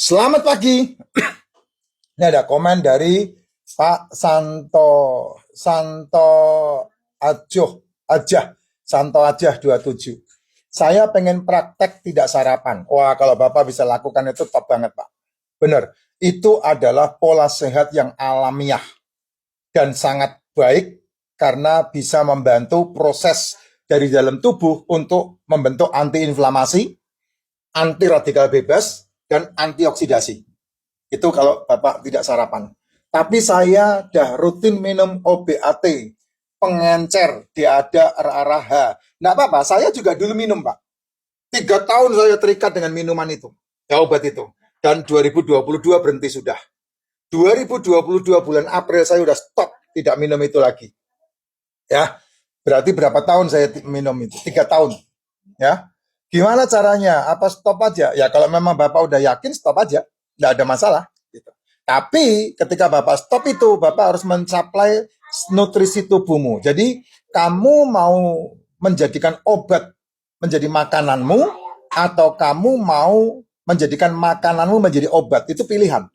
Selamat pagi. Ini ada komen dari Pak Santo Ajah Santo Ajah 27. Saya pengen praktek tidak sarapan. Wah, kalau Bapak bisa lakukan itu top banget, Pak. Benar, itu adalah pola sehat yang alamiah dan sangat baik karena bisa membantu proses dari dalam tubuh untuk membentuk antiinflamasi, anti radikal bebas, dan antioksidasi. Itu kalau Bapak tidak sarapan. Tapi saya dah rutin minum OBAT, pengencer, DADA, RARH. Nggak apa-apa, saya juga dulu minum, Pak. 3 tahun saya terikat dengan minuman itu, ya obat itu. Dan 2022 berhenti sudah. 2022 bulan April saya udah stop, tidak minum itu lagi. Ya, berarti berapa tahun saya minum itu? 3 tahun. Ya, gimana caranya? Apa stop aja? Ya kalau memang Bapak udah yakin stop aja, nggak ada masalah. Gitu. Tapi ketika Bapak stop itu, Bapak harus mensuplai nutrisi tubuhmu. Jadi kamu mau menjadikan obat menjadi makananmu, atau kamu mau menjadikan makananmu menjadi obat, itu pilihan.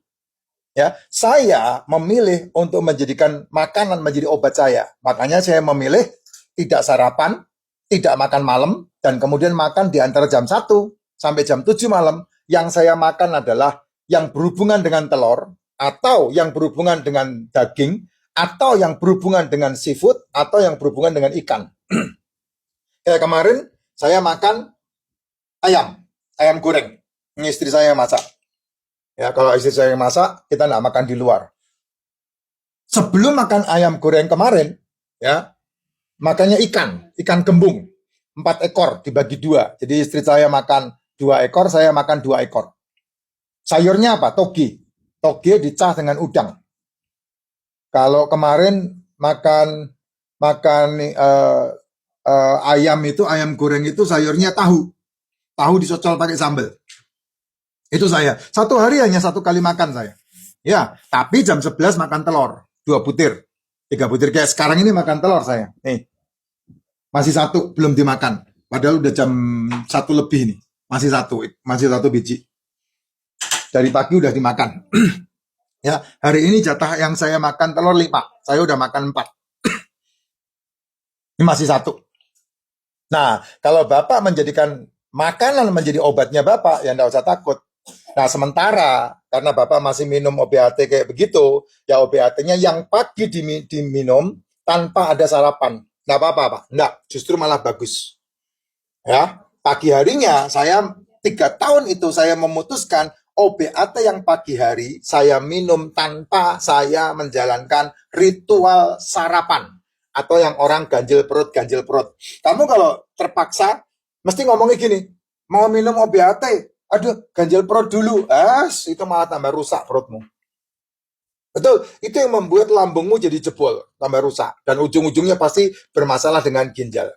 Ya, saya memilih untuk menjadikan makanan menjadi obat saya. Makanya saya memilih tidak sarapan, tidak makan malam, dan kemudian makan di antara jam 1 sampai jam 7 malam. Yang saya makan adalah yang berhubungan dengan telur, atau yang berhubungan dengan daging, atau yang berhubungan dengan seafood, atau yang berhubungan dengan ikan. Kayak kemarin, saya makan ayam goreng. Ini istri saya masak. Ya, kalau istri saya masak, kita nggak makan di luar. Sebelum makan ayam goreng kemarin, ya, makannya ikan gembung, 4 ekor dibagi 2. Jadi istri saya makan 2 ekor, saya makan 2 ekor. Sayurnya apa? Toge dicah dengan udang. Kalau kemarin makan ayam goreng itu sayurnya tahu dicocol pakai sambal. Itu saya. Satu hari hanya 1 kali makan saya. Ya, tapi jam 11 makan telur. 2 butir. 3 butir. Kayak sekarang ini makan telur saya. Nih. Masih 1 belum dimakan. Padahal udah jam 1 lebih nih. Masih 1 biji. Dari pagi udah dimakan. Ya, hari ini jatah yang saya makan telur 5. Saya udah makan 4. Ini masih 1. Nah, kalau Bapak menjadikan makanan menjadi obatnya Bapak, ya enggak usah takut. Nah, sementara karena Bapak masih minum OBAT kayak begitu, ya OBAT-nya yang pagi diminum tanpa ada sarapan. Nggak apa-apa, Pak. Nggak, justru malah bagus. Ya, pagi harinya saya 3 tahun itu saya memutuskan OBAT yang pagi hari saya minum tanpa saya menjalankan ritual sarapan. Atau yang orang ganjil perut. Kamu kalau terpaksa, mesti ngomongnya gini, mau minum OBAT, aduh ganjil perut dulu, itu malah tambah rusak perutmu. Betul, itu yang membuat lambungmu jadi jebol, tambah rusak. Dan ujung-ujungnya pasti bermasalah dengan ginjal.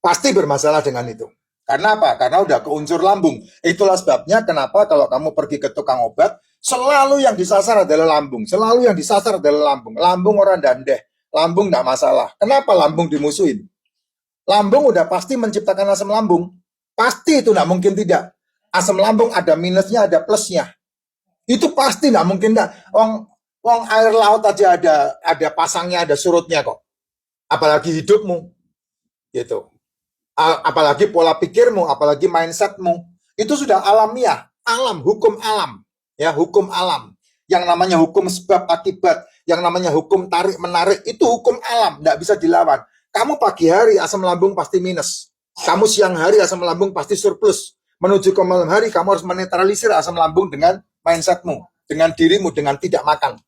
Pasti bermasalah dengan itu. Karena apa? Karena udah ke unsur lambung. Itulah sebabnya kenapa kalau kamu pergi ke tukang obat, selalu yang disasar adalah lambung. Selalu yang disasar adalah lambung. Lambung orang dandeh. Lambung nggak masalah. Kenapa lambung dimusuhin? Lambung udah pasti menciptakan asam lambung. Pasti itu nggak mungkin tidak. Asam lambung ada minusnya, ada plusnya. Itu pasti nggak mungkin tidak. Wong air laut aja ada pasangnya, ada surutnya kok. Apalagi hidupmu. Gitu. Apalagi pola pikirmu, apalagi mindsetmu. Itu sudah alamiah. Hukum alam. Ya, hukum alam. Yang namanya hukum sebab akibat, yang namanya hukum tarik menarik, itu hukum alam, nggak bisa dilawan. Kamu pagi hari asam lambung pasti minus, kamu siang hari asam lambung pasti surplus. Menuju ke malam hari kamu harus menetralisir asam lambung dengan mindsetmu, dengan dirimu, dengan tidak makan.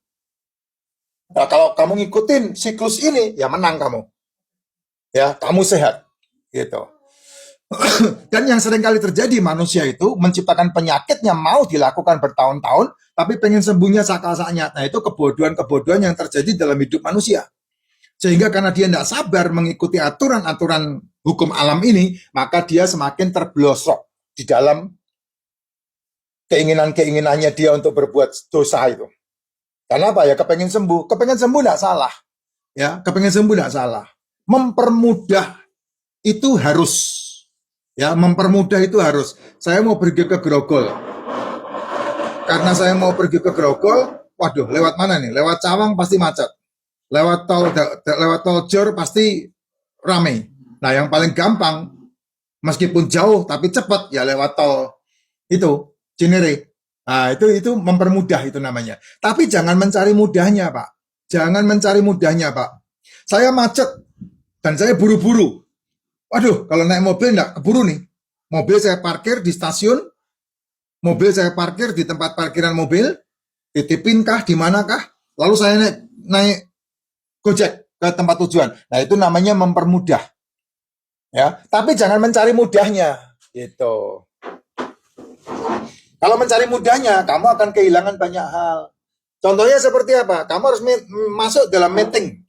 Nah, kalau kamu ngikutin siklus ini, ya menang kamu. Ya, kamu sehat. Gitu. Dan yang sering kali terjadi, manusia itu menciptakan penyakitnya mau dilakukan bertahun-tahun, tapi pengen sembuhnya sakal-saknya. Nah, itu kebodohan-kebodohan yang terjadi dalam hidup manusia. Sehingga karena dia tidak sabar mengikuti aturan-aturan hukum alam ini, maka dia semakin terblosok di dalam keinginan-keinginannya dia untuk berbuat dosa itu. Karena apa ya? Kepengen sembuh tidak salah. Ya, kepengen sembuh tidak salah. Mempermudah itu harus. Ya, mempermudah itu harus. Saya mau pergi ke Grogol. karena saya mau pergi ke Grogol, waduh, lewat mana nih? Lewat Cawang pasti macet. Lewat tol Jor pasti rame. Nah, yang paling gampang, meskipun jauh tapi cepat, ya lewat tol itu, Cinere. Nah, itu mempermudah itu namanya. Tapi jangan mencari mudahnya, Pak. Jangan mencari mudahnya, Pak. Saya macet dan saya buru-buru. Waduh, kalau naik mobil enggak keburu nih. Mobil saya parkir di stasiun, mobil saya parkir di tempat parkiran mobil, titipinkah di manakah, lalu saya naik Gojek ke tempat tujuan. Nah, itu namanya mempermudah. Ya, tapi jangan mencari mudahnya. Gitu. Kalau mencari mudahnya, kamu akan kehilangan banyak hal. Contohnya seperti apa? Kamu harus masuk dalam meeting.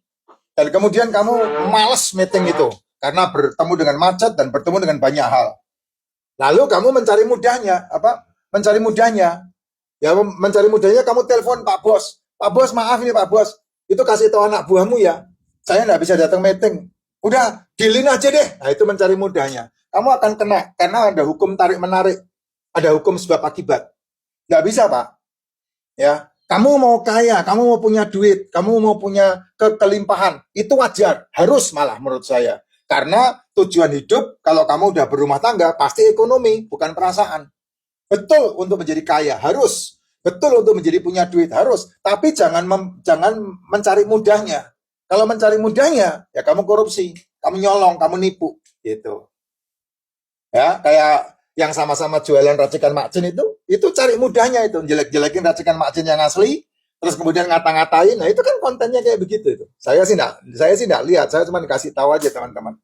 Dan kemudian kamu males meeting itu. Karena bertemu dengan macet dan bertemu dengan banyak hal. Lalu kamu mencari mudahnya. Apa? Mencari mudahnya. Ya, mencari mudahnya kamu telepon Pak Bos. Pak Bos, maaf ini Pak Bos. Itu kasih tahu anak buahmu ya. Saya nggak bisa datang meeting. Udah, dealin aja deh. Nah, itu mencari mudahnya. Kamu akan kena. Karena ada hukum tarik-menarik. Ada hukum sebab akibat. Nggak bisa, Pak. Ya, kamu mau kaya, kamu mau punya duit, kamu mau punya kelimpahan, itu wajar, harus malah menurut saya. Karena tujuan hidup, kalau kamu udah berumah tangga, pasti ekonomi, bukan perasaan. Betul untuk menjadi kaya, harus. Betul untuk menjadi punya duit, harus. Tapi jangan mencari mudahnya. Kalau mencari mudahnya, ya kamu korupsi, kamu nyolong, kamu nipu, gitu. Ya, kayak yang sama-sama jualan racikan makcin itu cari mudahnya itu, jelek-jelekin racikan makcin yang asli, terus kemudian ngata-ngatain. Nah, itu kan kontennya kayak begitu itu. Saya sih enggak lihat, saya cuma dikasih tahu aja teman-teman.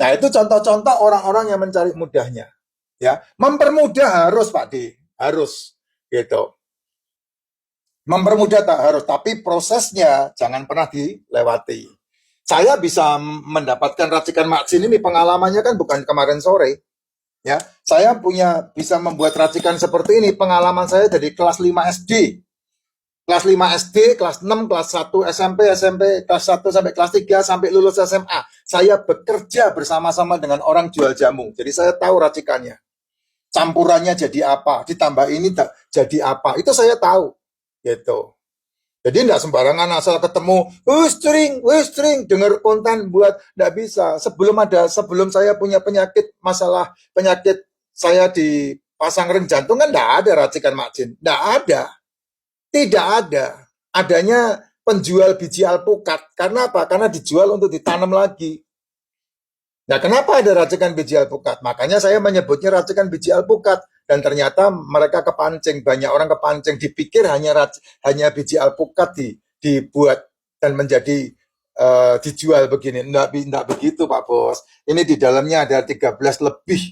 Nah, itu contoh-contoh orang-orang yang mencari mudahnya. Ya, mempermudah harus Pak D, harus gitu. Mempermudah tak harus, tapi prosesnya jangan pernah dilewati. Saya bisa mendapatkan racikan makcin ini, pengalamannya kan bukan kemarin sore. Ya, saya bisa membuat racikan seperti ini. Pengalaman saya dari kelas 5 SD. Kelas 5 SD, kelas 6, kelas 1 SMP, kelas 1 sampai kelas 3 sampai lulus SMA. Saya bekerja bersama-sama dengan orang jual jamu. Jadi saya tahu racikannya. Campurannya jadi apa, ditambah ini jadi apa. Itu saya tahu. Gitu. Jadi enggak sembarangan asal ketemu, string, dengar konten buat, enggak bisa. Sebelum saya punya masalah penyakit saya dipasang rem jantung kan enggak ada racikan makcin, enggak ada. Tidak ada. Adanya penjual biji alpukat. Karena apa? Karena dijual untuk ditanam lagi. Nah, kenapa ada racikan biji alpukat? Makanya saya menyebutnya racikan biji alpukat. Dan ternyata mereka kepancing, banyak orang kepancing, dipikir hanya biji alpukat dibuat dan menjadi dijual begini. Enggak begitu Pak Bos. Ini di dalamnya ada 13 lebih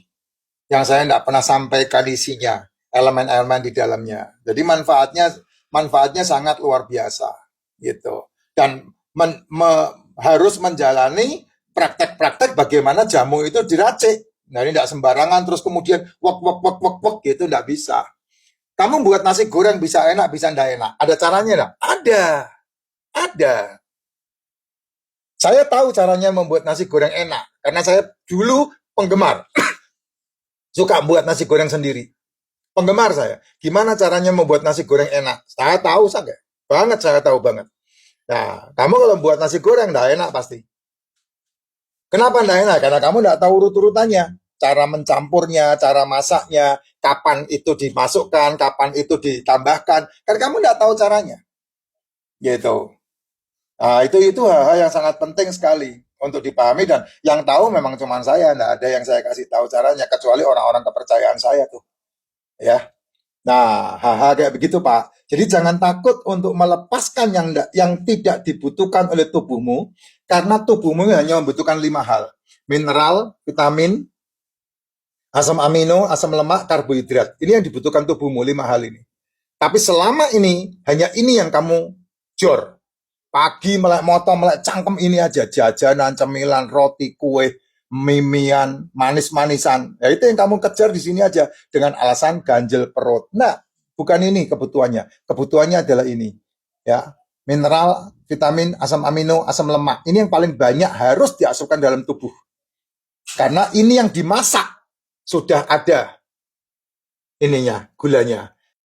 yang saya enggak pernah sampaikan isinya, elemen-elemen di dalamnya. Jadi manfaatnya sangat luar biasa gitu. Dan harus menjalani praktek-praktek bagaimana jamu itu diracik. Nah, ini tidak sembarangan terus kemudian wok gitu, tidak bisa. Kamu buat nasi goreng bisa enak, bisa tidak enak. Ada caranya enggak? Ada. Saya tahu caranya membuat nasi goreng enak karena saya dulu penggemar. Suka buat nasi goreng sendiri. Penggemar saya. Gimana caranya membuat nasi goreng enak? Saya tahu saya tahu banget. Nah, kamu kalau buat nasi goreng tidak enak pasti. Kenapa enggak enak? Karena kamu enggak tahu urut-urutannya. Cara mencampurnya, cara masaknya, kapan itu dimasukkan, kapan itu ditambahkan. Karena kamu enggak tahu caranya. Gitu. Nah, itu hal-hal yang sangat penting sekali untuk dipahami, dan yang tahu memang cuma saya. Enggak ada yang saya kasih tahu caranya, kecuali orang-orang kepercayaan saya tuh. Ya. Nah, hal-hal kayak begitu Pak. Jadi jangan takut untuk melepaskan yang tidak dibutuhkan oleh tubuhmu, karena tubuhmu hanya membutuhkan 5 hal. Mineral, vitamin, asam amino, asam lemak, karbohidrat. Ini yang dibutuhkan tubuhmu, 5 hal ini. Tapi selama ini, hanya ini yang kamu jor. Pagi melek motor, melek cangkem ini aja. Jajanan, cemilan, roti, kue, mimian, manis-manisan. Ya itu yang kamu kejar di sini aja. Dengan alasan ganjel perut. Nah, bukan ini kebutuhannya. Kebutuhannya adalah ini. Ya, mineral, vitamin, asam amino, asam lemak. Ini yang paling banyak harus diasupkan dalam tubuh. Karena ini yang dimasak. Sudah ada ininya, gulanya.